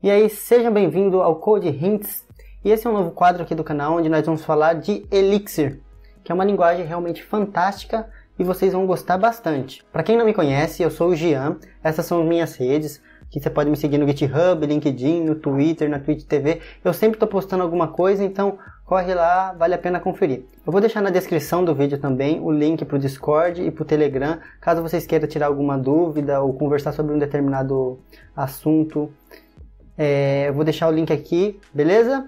E aí, sejam bem-vindos ao Code Hints, e esse é um novo quadro aqui do canal onde nós vamos falar de Elixir, que é uma linguagem realmente fantástica e vocês vão gostar bastante. Para quem não me conhece, eu sou o Gian, essas são minhas redes, que você pode me seguir no GitHub, LinkedIn, no Twitter, na Twitch TV, eu sempre estou postando alguma coisa, então corre lá, vale a pena conferir. Eu vou deixar na descrição do vídeo também o link para o Discord e para o Telegram, caso vocês queiram tirar alguma dúvida ou conversar sobre um determinado assunto. Eu vou deixar o link aqui, beleza?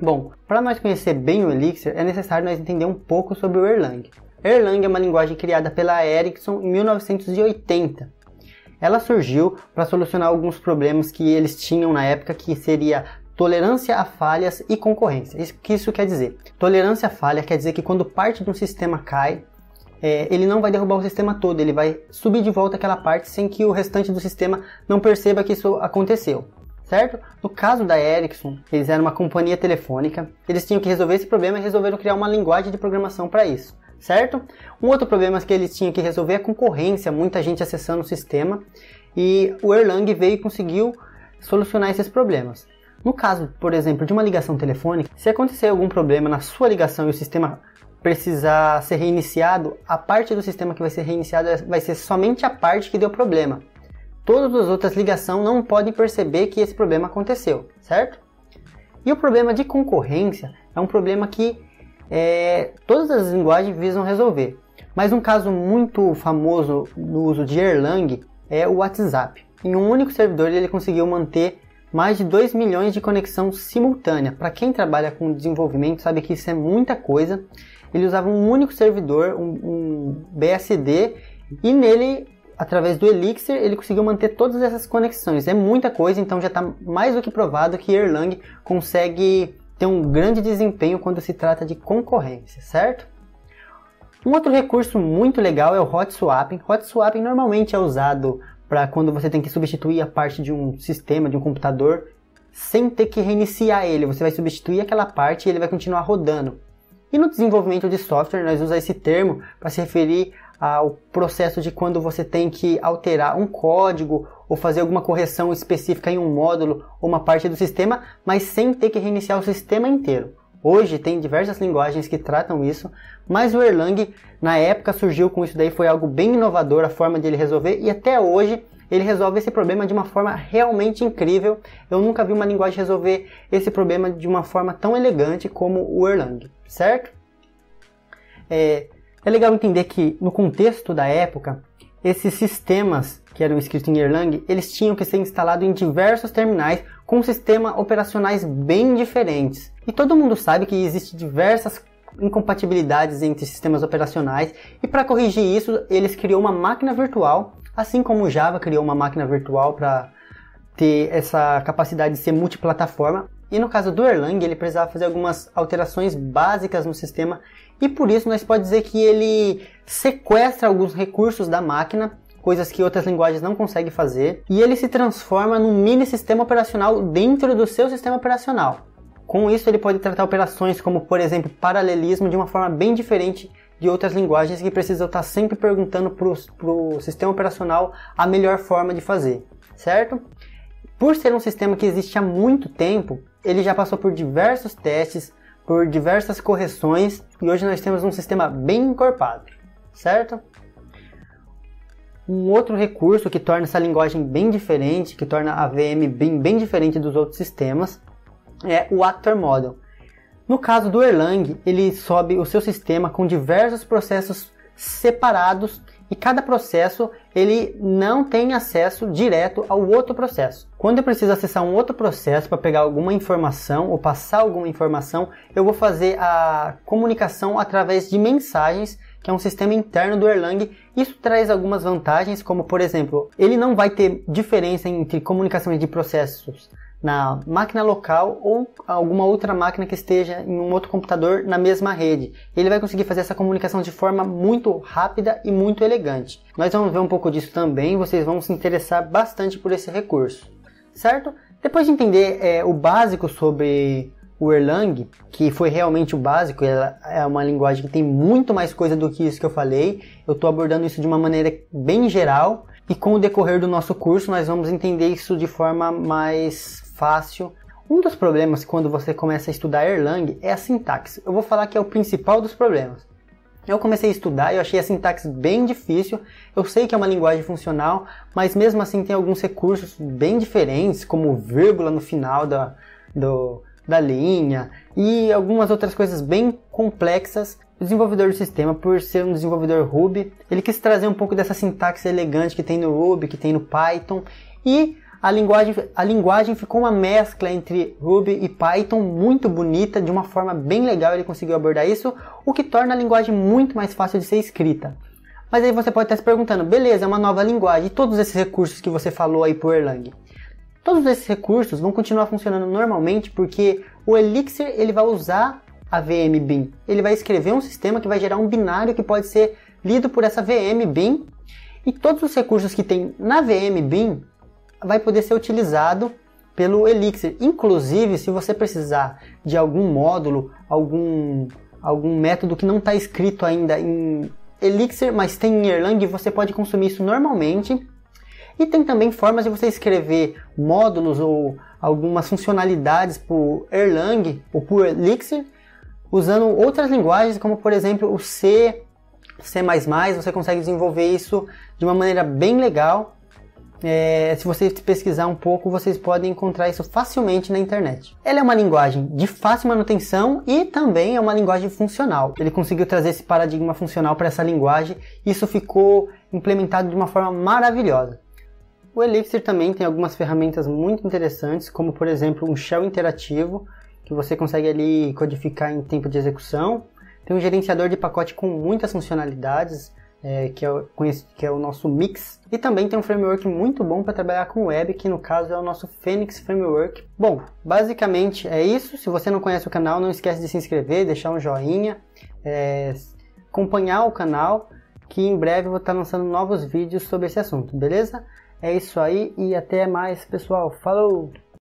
Bom, para nós conhecer bem o Elixir, é necessário nós entender um pouco sobre o Erlang. Erlang é uma linguagem criada pela Ericsson em 1980. Ela surgiu para solucionar alguns problemas que eles tinham na época, que seria tolerância a falhas e concorrência. O que isso quer dizer? Tolerância a falha quer dizer que quando parte de um sistema cai, ele não vai derrubar o sistema todo, ele vai subir de volta aquela parte sem que o restante do sistema não perceba que isso aconteceu. Certo? No caso da Ericsson, eles eram uma companhia telefônica, eles tinham que resolver esse problema e resolveram criar uma linguagem de programação para isso, certo? Um outro problema que eles tinham que resolver é a concorrência, muita gente acessando o sistema, e o Erlang veio e conseguiu solucionar esses problemas. No caso, por exemplo, de uma ligação telefônica, se acontecer algum problema na sua ligação e o sistema precisar ser reiniciado, a parte do sistema que vai ser reiniciada vai ser somente a parte que deu problema. Todas as outras ligações não podem perceber que esse problema aconteceu, certo? E o problema de concorrência é um problema que todas as linguagens visam resolver. Mas um caso muito famoso no uso de Erlang é o WhatsApp. Em um único servidor ele conseguiu manter mais de 2 milhões de conexão simultânea. Para quem trabalha com desenvolvimento sabe que isso é muita coisa. Ele usava um único servidor, um BSD, e nele, através do Elixir, ele conseguiu manter todas essas conexões. É muita coisa, então já está mais do que provado que Erlang consegue ter um grande desempenho quando se trata de concorrência, certo? Um outro recurso muito legal é o hot swapping. Hot swapping normalmente é usado para quando você tem que substituir a parte de um sistema, de um computador, sem ter que reiniciar ele. Você vai substituir aquela parte e ele vai continuar rodando. E no desenvolvimento de software, nós usamos esse termo para se referir ao processo de quando você tem que alterar um código ou fazer alguma correção específica em um módulo ou uma parte do sistema, mas sem ter que reiniciar o sistema inteiro. Hoje tem diversas linguagens que tratam isso, mas o Erlang na época surgiu com isso daí, foi algo bem inovador a forma de ele resolver, e até hoje ele resolve esse problema de uma forma realmente incrível. Eu nunca vi uma linguagem resolver esse problema de uma forma tão elegante como o Erlang, certo? É legal entender que, no contexto da época, esses sistemas que eram escritos em Erlang, eles tinham que ser instalados em diversos terminais com sistemas operacionais bem diferentes. E todo mundo sabe que existem diversas incompatibilidades entre sistemas operacionais, e para corrigir isso, eles criaram uma máquina virtual, assim como o Java criou uma máquina virtual para ter essa capacidade de ser multiplataforma. E no caso do Erlang, ele precisava fazer algumas alterações básicas no sistema, e por isso nós podemos dizer que ele sequestra alguns recursos da máquina, coisas que outras linguagens não conseguem fazer, e ele se transforma num mini sistema operacional dentro do seu sistema operacional. Com isso ele pode tratar operações como, por exemplo, paralelismo de uma forma bem diferente de outras linguagens que precisam estar sempre perguntando para o sistema operacional a melhor forma de fazer, certo? Por ser um sistema que existe há muito tempo, ele já passou por diversos testes, por diversas correções, e hoje nós temos um sistema bem encorpado, certo? Um outro recurso que torna essa linguagem bem diferente, que torna a VM bem diferente dos outros sistemas, é o Actor Model. No caso do Erlang, ele sobe o seu sistema com diversos processos separados, e cada processo ele não tem acesso direto ao outro processo. Quando eu preciso acessar um outro processo para pegar alguma informação ou passar alguma informação, eu vou fazer a comunicação através de mensagens, que é um sistema interno do Erlang. Isso traz algumas vantagens, como por exemplo, ele não vai ter diferença entre comunicações de processos na máquina local ou alguma outra máquina que esteja em um outro computador na mesma rede. Ele vai conseguir fazer essa comunicação de forma muito rápida e muito elegante. Nós vamos ver um pouco disso também, vocês vão se interessar bastante por esse recurso, certo? Depois de entender o básico sobre o Erlang, que foi realmente o básico, ela é uma linguagem que tem muito mais coisa do que isso que eu falei, eu estou abordando isso de uma maneira bem geral, e com o decorrer do nosso curso nós vamos entender isso de forma mais fácil. Um dos problemas quando você começa a estudar Erlang é a sintaxe. Eu vou falar que é o principal dos problemas. Eu comecei a estudar e eu achei a sintaxe bem difícil. Eu sei que é uma linguagem funcional, mas mesmo assim tem alguns recursos bem diferentes, como vírgula no final da linha e algumas outras coisas bem complexas. O desenvolvedor do sistema, por ser um desenvolvedor Ruby, ele quis trazer um pouco dessa sintaxe elegante que tem no Ruby, que tem no Python, e a linguagem ficou uma mescla entre Ruby e Python muito bonita, de uma forma bem legal ele conseguiu abordar isso, o que torna a linguagem muito mais fácil de ser escrita. Mas aí você pode estar se perguntando, beleza, é uma nova linguagem, e todos esses recursos que você falou aí pro Erlang? Todos esses recursos vão continuar funcionando normalmente porque o Elixir ele vai usar a VM Bean. Ele vai escrever um sistema que vai gerar um binário que pode ser lido por essa VM Bean, e todos os recursos que tem na VM Bean vai poder ser utilizado pelo Elixir. Inclusive, se você precisar de algum módulo, algum método que não está escrito ainda em Elixir, mas tem em Erlang, você pode consumir isso normalmente. E tem também formas de você escrever módulos ou algumas funcionalidades por Erlang ou por Elixir, usando outras linguagens, como por exemplo o C, C++, você consegue desenvolver isso de uma maneira bem legal. Se vocês pesquisar um pouco, vocês podem encontrar isso facilmente na internet. Ela é uma linguagem de fácil manutenção e também é uma linguagem funcional. Ele conseguiu trazer esse paradigma funcional para essa linguagem e isso ficou implementado de uma forma maravilhosa. O Elixir também tem algumas ferramentas muito interessantes, como por exemplo um shell interativo, que você consegue ali codificar em tempo de execução. Tem um gerenciador de pacote com muitas funcionalidades, que é o nosso Mix. E também tem um framework muito bom para trabalhar com web, que no caso é o nosso Phoenix Framework. Bom, basicamente é isso. Se você não conhece o canal, não esquece de se inscrever, deixar um joinha, acompanhar o canal, que em breve eu vou estar lançando novos vídeos sobre esse assunto, beleza? É isso aí e até mais, pessoal. Falou!